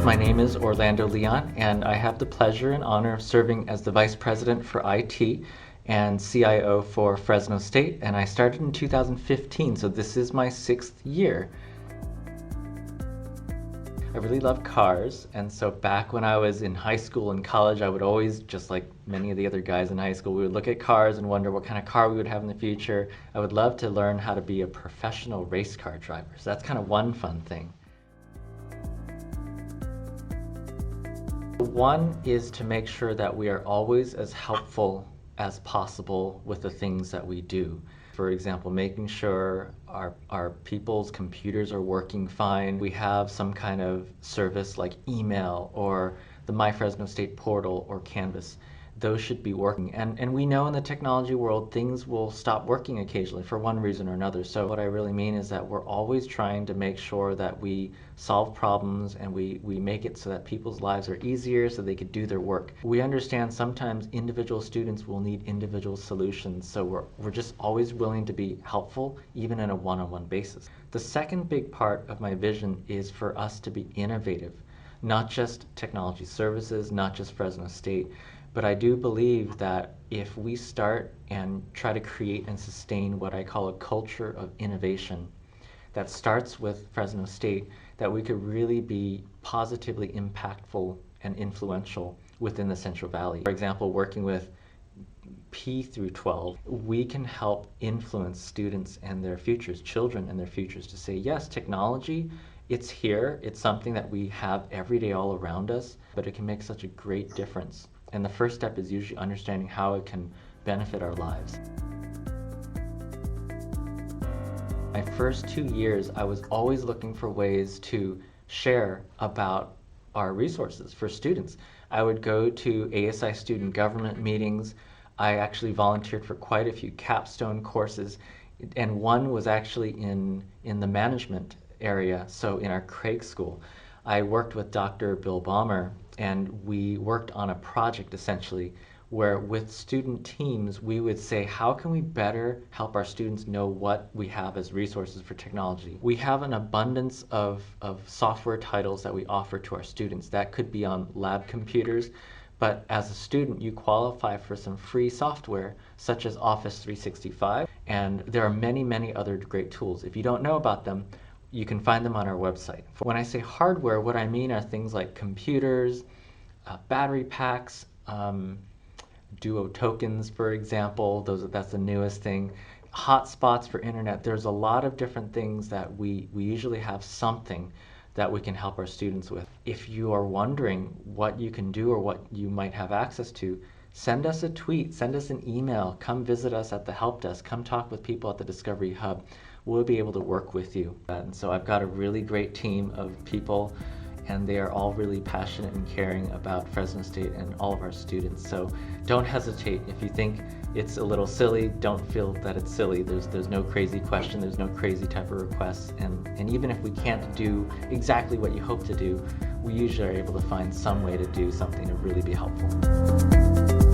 My name is Orlando Leon, and I have the pleasure and honor of serving as the Vice President for IT and CIO for Fresno State, and I started in 2015, so this is my 6th year. I really love cars, and so back when I was in high school and college, I would always, just like many of the other guys in high school, we would look at cars and wonder what kind of car we would have in the future. I would love to learn how to be a professional race car driver, so that's kind of one fun thing. One is to make sure that we are always as helpful as possible with the things that we do. For example, making sure our people's computers are working fine. We have some kind of service like email or the My Fresno State portal or Canvas. Those should be working. And we know in the technology world things will stop working occasionally for one reason or another. So what I really mean is that we're always trying to make sure that we solve problems and we make it so that people's lives are easier so they could do their work. We understand sometimes individual students will need individual solutions, so we're just always willing to be helpful even in a one-on-one basis. The second big part of my vision is for us to be innovative, not just technology services, not just Fresno State, but I do believe that if we start and try to create and sustain what I call a culture of innovation that starts with Fresno State, that we could really be positively impactful and influential within the Central Valley. For example, working with P through 12, we can help influence students and their futures, children and their futures, to say, yes, technology, it's here, it's something that we have every day all around us, but it can make such a great difference. And the first step is usually understanding how it can benefit our lives. My first 2 years, I was always looking for ways to share about our resources for students. I would go to ASI student government meetings. I actually volunteered for quite a few capstone courses, and one was actually in the management area, so in our Craig School. I worked with Dr. Bill Baumer, and we worked on a project essentially where with student teams we would say, how can we better help our students know what we have as resources for technology? We have an abundance of software titles that we offer to our students. That could be on lab computers, but as a student you qualify for some free software such as Office 365, and there are many, many other great tools. If you don't know about them, you can find them on our website. When I say hardware, what I mean are things like computers, battery packs, Duo tokens, for example. That's the newest thing. Hotspots for internet. There's a lot of different things that we usually have something that we can help our students with. If you are wondering what you can do or what you might have access to, send us a tweet, send us an email, come visit us at the help desk, come talk with people at the Discovery Hub. We'll be able to work with you. And so I've got a really great team of people, and they are all really passionate and caring about Fresno State and all of our students. So don't hesitate. If you think it's a little silly, don't feel that it's silly. There's no crazy question, there's no crazy type of requests, and even if we can't do exactly what you hope to do, we usually are able to find some way to do something to really be helpful.